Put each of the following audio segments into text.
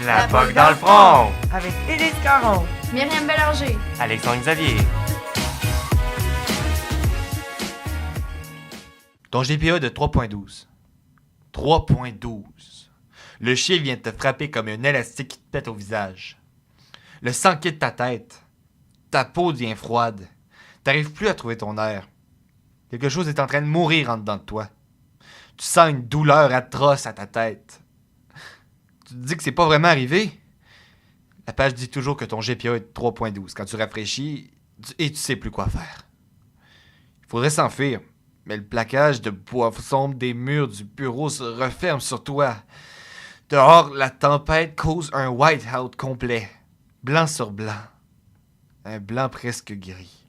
La POC dans le front! Avec Élise Caron, Myriam Bélanger, Alexandre Xavier. Ton GPA de 3.12. 3.12. Le chiffre vient de te frapper comme un élastique qui te pète au visage. Le sang quitte ta tête. Ta peau devient froide. T'arrives plus à trouver ton air. Quelque chose est en train de mourir en dedans de toi. Tu sens une douleur atroce à ta tête. Tu te dis que c'est pas vraiment arrivé. La page dit toujours que ton GPA est de 3.12. Quand tu rafraîchis, et tu sais plus quoi faire. Il faudrait s'enfuir, mais le plaquage de bois sombre des murs du bureau se referme sur toi. Dehors, la tempête cause un white-out complet. Blanc sur blanc. Un blanc presque gris.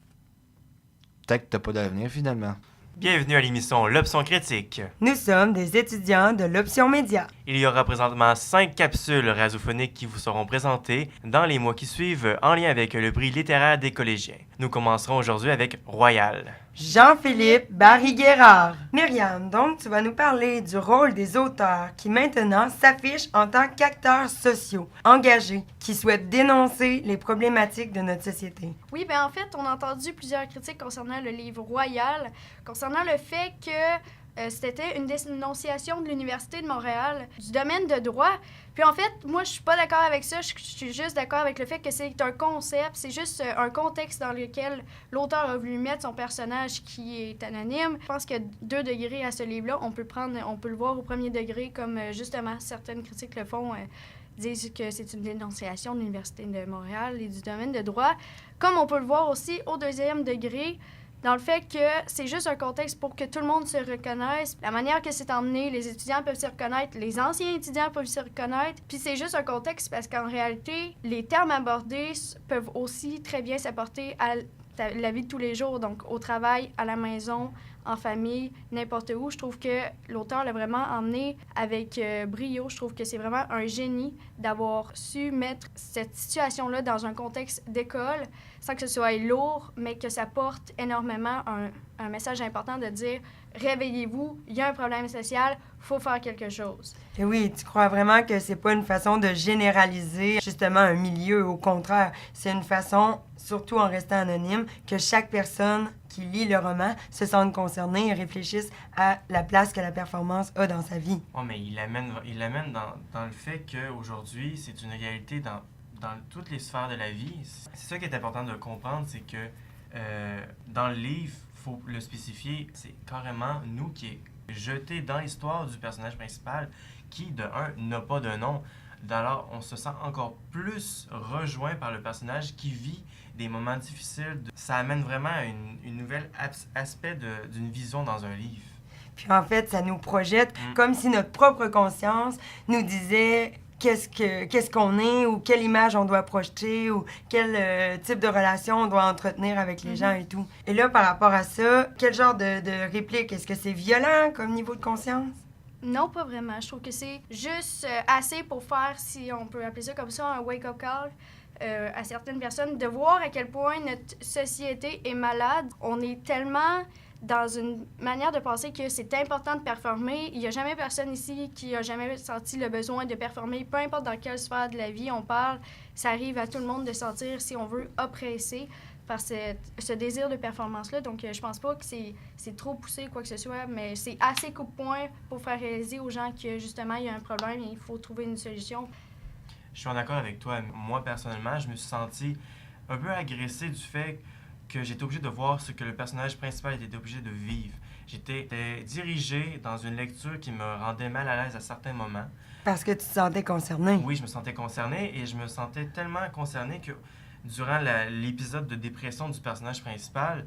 Peut-être que t'as pas d'avenir finalement. Bienvenue à l'émission L'Option critique. nous sommes des étudiants de l'Option Média. Il y aura présentement 5 capsules radiophoniques qui vous seront présentées dans les mois qui suivent en lien avec le prix littéraire des collégiens. Nous commencerons aujourd'hui avec Royal. Jean-Philippe Barry-Guerrard. Myriam, donc tu vas nous parler du rôle des auteurs qui maintenant s'affichent en tant qu'acteurs sociaux, engagés, qui souhaitent dénoncer les problématiques de notre société. Oui, bien en fait, on a entendu plusieurs critiques concernant le livre Royal, concernant le fait que c'était une dénonciation de l'Université de Montréal du domaine de droit. Puis en fait, moi, je suis pas d'accord avec ça. Je suis juste d'accord avec le fait que c'est un concept, c'est juste un contexte dans lequel l'auteur a voulu mettre son personnage qui est anonyme. Je pense qu'il y a 2 degrés à ce livre-là. On peut le voir au premier degré, comme justement certaines critiques le font, disent que c'est une dénonciation de l'Université de Montréal et du domaine de droit. Comme on peut le voir aussi au 2e degré, dans le fait que c'est juste un contexte pour que tout le monde se reconnaisse. La manière que c'est emmené, les étudiants peuvent s'y reconnaître, les anciens étudiants peuvent s'y reconnaître. Puis c'est juste un contexte parce qu'en réalité, les termes abordés peuvent aussi très bien s'apporter à la vie de tous les jours, donc au travail, à la maison, en famille, n'importe où. Je trouve que l'auteur l'a vraiment emmené avec brio. Je trouve que c'est vraiment un génie d'avoir su mettre cette situation-là dans un contexte d'école sans que ce soit lourd, mais que ça porte énormément un message important de dire « Réveillez-vous, il y a un problème social, il faut faire quelque chose ». Et oui, tu crois vraiment que c'est pas une façon de généraliser justement un milieu, au contraire, c'est une façon, surtout en restant anonyme, que chaque personne qui lit le roman se sente concernée et réfléchisse à la place que la performance a dans sa vie. Oh, mais il l'amène dans le fait qu'aujourd'hui, c'est une réalité dans toutes les sphères de la vie. C'est ça qui est important de comprendre, c'est que dans le livre, il faut le spécifier, c'est carrément nous qui est jeté dans l'histoire du personnage principal qui, de un, n'a pas de nom. Alors, on se sent encore plus rejoint par le personnage qui vit des moments difficiles. Ça amène vraiment un nouvel aspect d'une vision dans un livre. Puis en fait, ça nous projette comme si notre propre conscience nous disait qu'est-ce qu'on est ou quelle image on doit projeter ou quel type de relation on doit entretenir avec les gens et tout. Et là, par rapport à ça, quel genre de réplique? Est-ce que c'est violent comme niveau de conscience? Non, pas vraiment. Je trouve que c'est juste assez pour faire, si on peut appeler ça comme ça, un wake-up call à certaines personnes, de voir à quel point notre société est malade. On est tellement dans une manière de penser que c'est important de performer. Il n'y a jamais personne ici qui a jamais senti le besoin de performer, peu importe dans quelle sphère de la vie on parle. Ça arrive à tout le monde de sentir, si on veut, oppressé par ce désir de performance-là. Donc, je pense pas que c'est trop poussé quoi que ce soit, mais c'est assez coup-de-poing pour faire réaliser aux gens que, justement, il y a un problème et il faut trouver une solution. Je suis en accord avec toi. Moi, personnellement, je me suis senti un peu agressé du fait que j'étais obligé de voir ce que le personnage principal était obligé de vivre. J'étais dirigé dans une lecture qui me rendait mal à l'aise à certains moments. Parce que tu te sentais concerné. Oui, je me sentais concerné et je me sentais tellement concerné que durant l'épisode de dépression du personnage principal,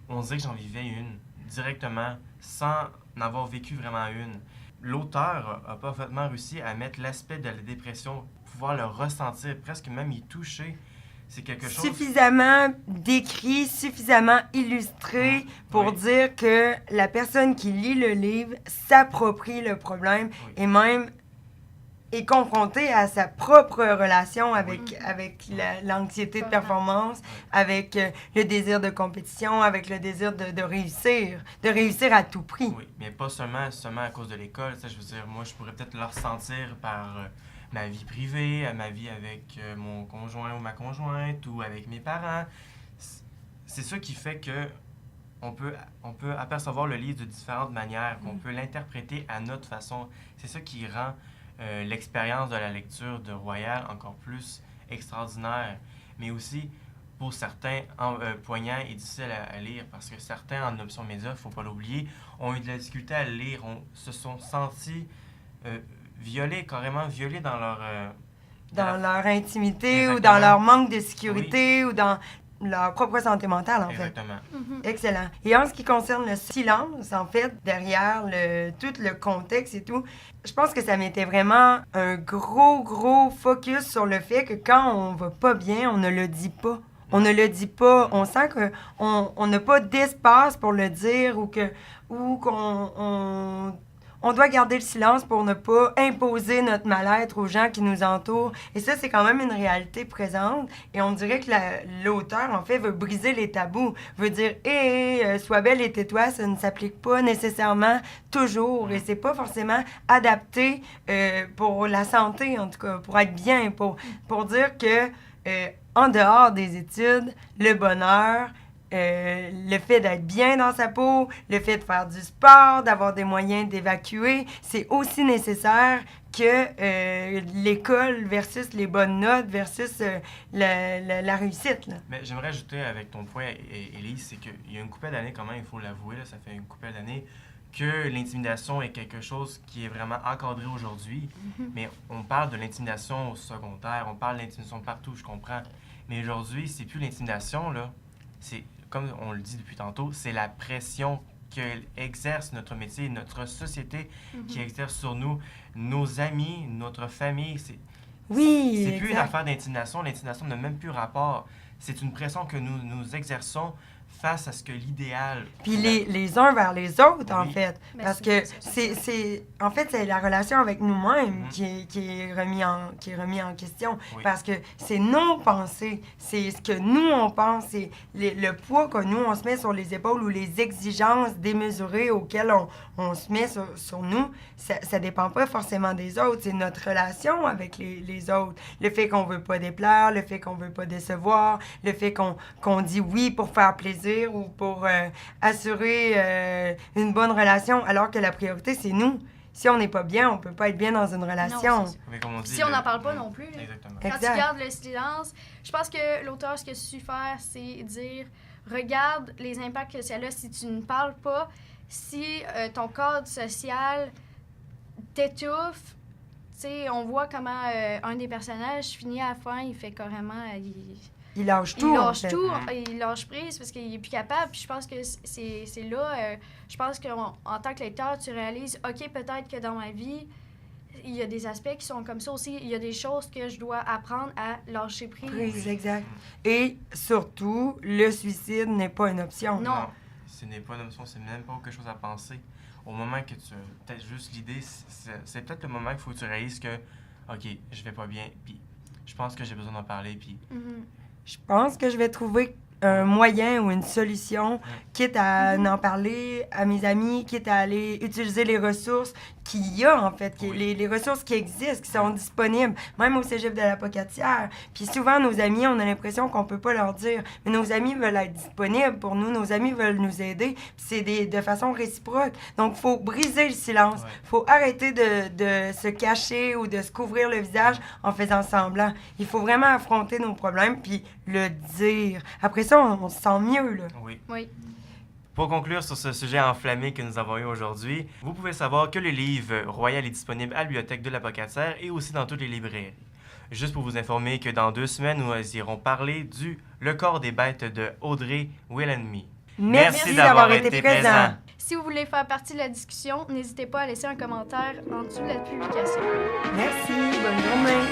on dirait que j'en vivais une directement sans n'avoir vécu vraiment une. L'auteur a parfaitement réussi à mettre l'aspect de la dépression, pouvoir le ressentir, presque même y toucher. C'est quelque chose... Suffisamment décrit, suffisamment illustré pour dire que la personne qui lit le livre s'approprie le problème et même est confrontée à sa propre relation avec l'anxiété de performance, avec le désir de compétition, avec le désir de réussir à tout prix. Oui, mais pas seulement à cause de l'école. Ça, je veux dire, moi, je pourrais peut-être le ressentir ma vie privée, à ma vie avec mon conjoint ou ma conjointe ou avec mes parents. C'est ça qui fait que on peut apercevoir le livre de différentes manières, qu'on peut l'interpréter à notre façon. C'est ça qui rend l'expérience de la lecture de Royal encore plus extraordinaire, mais aussi pour certains poignant et difficile à lire, parce que certains en option média, il ne faut pas l'oublier, ont eu de la difficulté à le lire, se sont sentis violés, carrément violés dans leur... dans leur intimité Exactement. ou dans leur manque de sécurité ou dans leur propre santé mentale, en fait. Exactement. Excellent. Et en ce qui concerne le silence, en fait, derrière tout le contexte et tout, je pense que ça mettait vraiment un gros focus sur le fait que quand on va pas bien, on ne le dit pas. On ne le dit pas. On sent qu'on n'a pas d'espace pour le dire ou qu'on on doit garder le silence pour ne pas imposer notre mal-être aux gens qui nous entourent. Et ça, c'est quand même une réalité présente. Et on dirait que l'auteur, en fait, veut briser les tabous. Veut dire, sois belle et tais-toi, ça ne s'applique pas nécessairement toujours. Et c'est pas forcément adapté pour la santé, en tout cas, pour être bien, pour dire que en dehors des études, le bonheur, le fait d'être bien dans sa peau, le fait de faire du sport, d'avoir des moyens d'évacuer, c'est aussi nécessaire que l'école versus les bonnes notes versus la réussite. Là. Mais j'aimerais ajouter avec ton point, Élise, c'est qu'il y a une couple d'années, quand même, il faut l'avouer, là, ça fait une couple d'années, que l'intimidation est quelque chose qui est vraiment encadré aujourd'hui. Mais on parle de l'intimidation au secondaire, on parle de l'intimidation partout, je comprends. Mais aujourd'hui, c'est plus l'intimidation, là. C'est, comme on le dit depuis tantôt, c'est la pression qu'exerce notre métier, notre société qui exerce sur nous, nos amis, notre famille. C'est plus une affaire d'intimidation. L'intimidation n'a même plus rapport. C'est une pression que nous exerçons face à ce que l'idéal... Puis les uns vers les autres, en fait. Ben, Parce que c'est la relation avec nous-mêmes qui est remis en question. Oui. Parce que c'est nos pensées, c'est ce que nous, on pense, c'est le poids que nous, on se met sur les épaules ou les exigences démesurées auxquelles on se met sur nous. Ça dépend pas forcément des autres. C'est notre relation avec les autres. Le fait qu'on veut pas déplaire, le fait qu'on veut pas décevoir, le fait qu'on dit oui pour faire plaisir ou pour assurer une bonne relation, alors que la priorité, c'est nous. Si on n'est pas bien, on peut pas être bien dans une relation. Non, Mais comme on dit, si on n'en parle pas non plus. Là. Exactement. Quand Exact. tu gardes le silence, je pense que l'auteur, ce qu'il a su faire, c'est dire, regarde les impacts que ça a si tu ne parles pas, si ton cadre social t'étouffe. Tu sais, on voit comment un des personnages finit à la fin, il fait carrément... Il lâche tout. Il lâche en fait. tout, il lâche prise parce qu'il est plus capable. Puis je pense que c'est là, je pense qu'en tant que lecteur, tu réalises, OK, peut-être que dans ma vie, il y a des aspects qui sont comme ça aussi. Il y a des choses que je dois apprendre à lâcher prise. Prise, exact. Et surtout, le suicide n'est pas une option. Non. Ce n'est pas une option, c'est même pas quelque chose à penser. Au moment que tu as peut-être juste l'idée, c'est peut-être le moment qu'il faut que tu réalises que, OK, je vais pas bien, puis je pense que j'ai besoin d'en parler, puis... Je pense que je vais trouver un moyen ou une solution, quitte à en parler à mes amis, quitte à aller utiliser les ressources qu'il y a, en fait, les ressources qui existent, qui sont disponibles, même au cégep de la Pocatière. Puis souvent, nos amis, on a l'impression qu'on peut pas leur dire, mais nos amis veulent être disponibles pour nous, nos amis veulent nous aider, puis c'est de façon réciproque. Donc, il faut briser le silence. Il faut arrêter de se cacher ou de se couvrir le visage en faisant semblant. Il faut vraiment affronter nos problèmes, puis le dire. Après ça, on se sent mieux, là. Oui. Pour conclure sur ce sujet enflammé que nous avons eu aujourd'hui, vous pouvez savoir que le livre Royal est disponible à la bibliothèque de la Pocatière et aussi dans toutes les librairies. Juste pour vous informer que dans 2 semaines, nous irons parler du Le corps des bêtes de Audrey Wilhelmy. Merci d'avoir été présent. Si vous voulez faire partie de la discussion, n'hésitez pas à laisser un commentaire en dessous de la publication. Merci, bonne journée.